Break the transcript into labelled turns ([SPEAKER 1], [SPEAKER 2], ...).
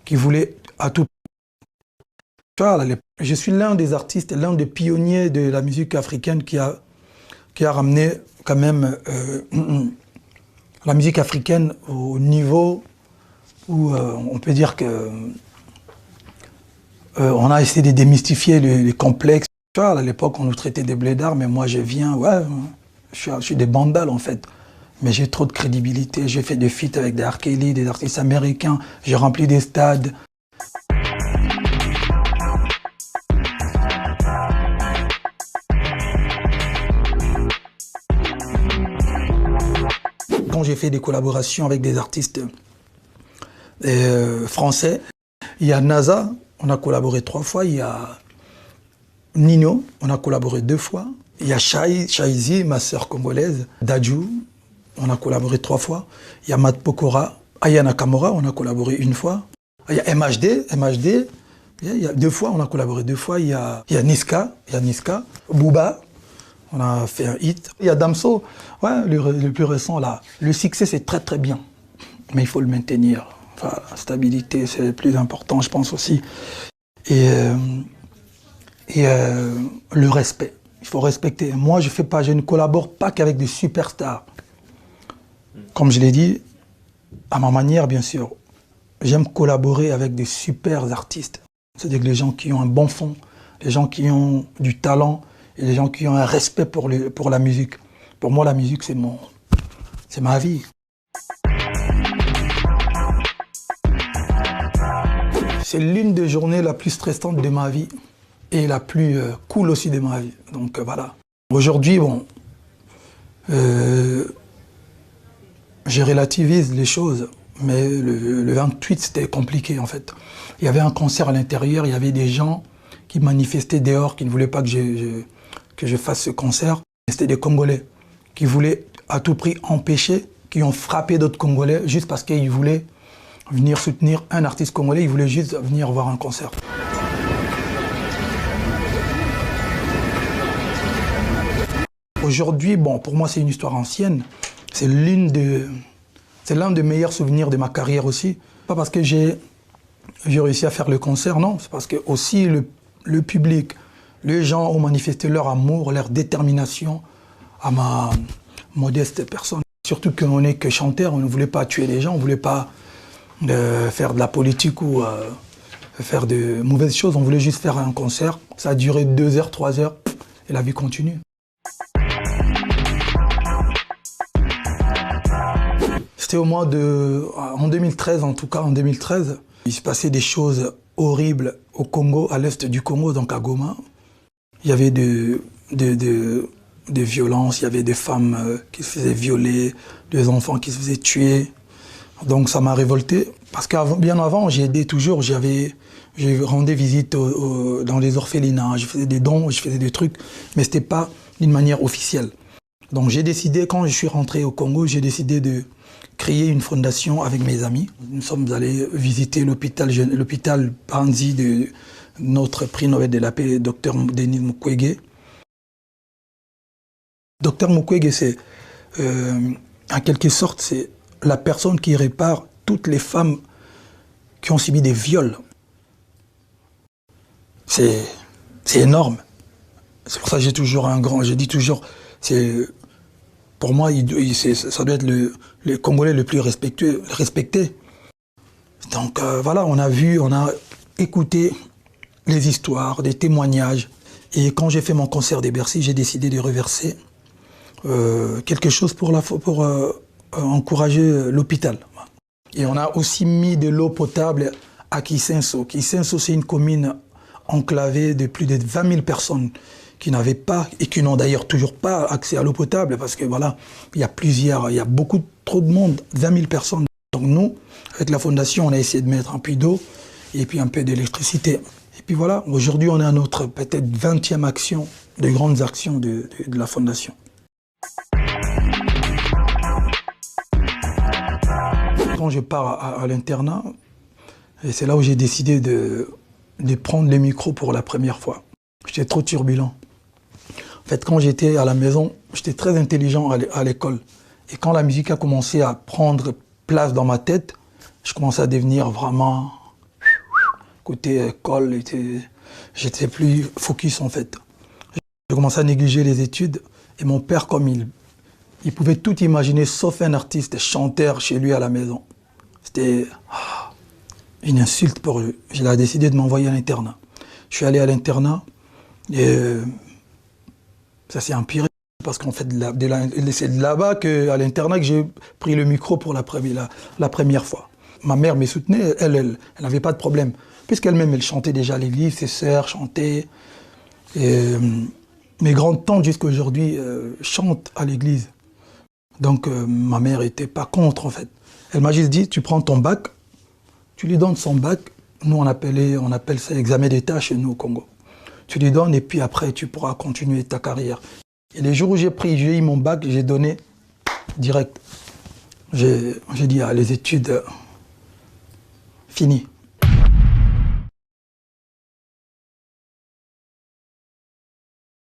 [SPEAKER 1] qui voulait à tout. Je suis l'un des artistes, l'un des pionniers de la musique africaine qui a ramené quand même la musique africaine au niveau où on peut dire que on a essayé de démystifier les complexes. À l'époque, on nous traitait des blédards, mais moi je viens, ouais, je suis des bandales en fait. Mais j'ai trop de crédibilité, j'ai fait des feats avec des R. Kelly, des artistes américains, j'ai rempli des stades. Quand j'ai fait des collaborations avec des artistes français, il y a NASA, on a collaboré 3 fois, il y a Nino, on a collaboré 2 fois, il y a Shaizi, ma sœur congolaise, Dadju, on a collaboré 3 fois, il y a Matt Pokora, Aya Nakamura, on a collaboré 1 fois, il y a MHD, il y a 2 fois, on a collaboré 2 fois, il y a Niska, Booba, on a fait un hit, il y a Damso, ouais, le plus récent là. Le succès c'est très très bien, mais il faut le maintenir. Enfin, la stabilité c'est le plus important je pense aussi. Et le respect, il faut respecter. Moi je ne collabore pas qu'avec des superstars. Comme je l'ai dit, à ma manière bien sûr, j'aime collaborer avec des super artistes. C'est-à-dire que les gens qui ont un bon fond, les gens qui ont du talent, et les gens qui ont un respect pour la musique. Pour moi la musique c'est ma vie. C'est l'une des journées la plus stressantes de ma vie et la plus cool aussi de ma vie. Donc voilà. Aujourd'hui, bon, je relativise les choses, mais le 28 c'était compliqué en fait. Il y avait un concert à l'intérieur, il y avait des gens qui manifestaient dehors, qui ne voulaient pas que je fasse ce concert. C'était des Congolais qui voulaient à tout prix empêcher, qui ont frappé d'autres Congolais juste parce qu'ils voulaient venir soutenir un artiste congolais, ils voulaient juste venir voir un concert. Aujourd'hui, bon, pour moi c'est une histoire ancienne, c'est l'un des meilleurs souvenirs de ma carrière aussi. Pas parce que j'ai réussi à faire le concert, non, c'est parce que aussi le public, les gens ont manifesté leur amour, leur détermination à ma modeste personne. Surtout qu'on n'est que chanteur, on ne voulait pas tuer les gens, on ne voulait pas faire de la politique ou faire de mauvaises choses, on voulait juste faire un concert. Ça a duré 2 heures, 3 heures et la vie continue. C'était en 2013 en tout cas, en 2013, il se passait des choses horribles au Congo, à l'est du Congo, donc à Goma. Il y avait des violences, il y avait des femmes qui se faisaient violer, des enfants qui se faisaient tuer. Donc ça m'a révolté, parce que bien avant, j'ai aidé toujours, je rendais visite dans les orphelinats, je faisais des dons, je faisais des trucs, mais c'était pas d'une manière officielle. Donc j'ai décidé, quand je suis rentré au Congo, j'ai décidé de créer une fondation avec mes amis. Nous sommes allés visiter l'hôpital Panzi de notre prix Nobel de la paix, Dr Denis Mukwege. Dr Mukwege, c'est, en quelque sorte, c'est la personne qui répare toutes les femmes qui ont subi des viols. C'est énorme. C'est pour ça que j'ai toujours je dis toujours, pour moi, ça doit être le Congolais le plus respecté. Donc voilà, on a écouté les histoires, des témoignages. Et quand j'ai fait mon concert des Bercy, j'ai décidé de reverser quelque chose pour encourager l'hôpital. Et on a aussi mis de l'eau potable à Kisenso. Kisenso, c'est une commune enclavée de plus de 20 000 personnes qui n'avaient pas, et qui n'ont d'ailleurs toujours pas accès à l'eau potable, parce que voilà, il y a beaucoup trop de monde, 20 000 personnes. Donc nous, avec la fondation, on a essayé de mettre un puits d'eau et puis un peu d'électricité. Et puis voilà, aujourd'hui, on est à notre peut-être 20e action, de grandes actions de la fondation. Quand je pars à l'internat, et c'est là où j'ai décidé de prendre le micro pour la première fois. J'étais trop turbulent. En fait, quand j'étais à la maison, j'étais très intelligent à l'école. Et quand la musique a commencé à prendre place dans ma tête, je commençais à devenir vraiment Côté école, j'étais plus focus en fait. J'ai commencé à négliger les études et mon père, comme il pouvait tout imaginer sauf un artiste chanteur chez lui à la maison. C'était une insulte pour lui. Il a décidé de m'envoyer à l'internat. Je suis allé à l'internat et ça s'est empiré parce qu'en fait, c'est de là-bas, à l'internat, que j'ai pris le micro pour la première fois. Ma mère me soutenait, elle n'avait pas de problème. Puisqu'elle-même, elle chantait déjà à l'église, ses sœurs chantaient. Et, mes grandes-tantes jusqu'à aujourd'hui chantent à l'église. Donc ma mère n'était pas contre en fait. Elle m'a juste dit, tu prends ton bac, tu lui donnes son bac. Nous on appelle ça examen d'état chez nous au Congo. Tu lui donnes et puis après tu pourras continuer ta carrière. Et les jours où j'ai eu mon bac, j'ai donné direct. J'ai dit, les études, finies.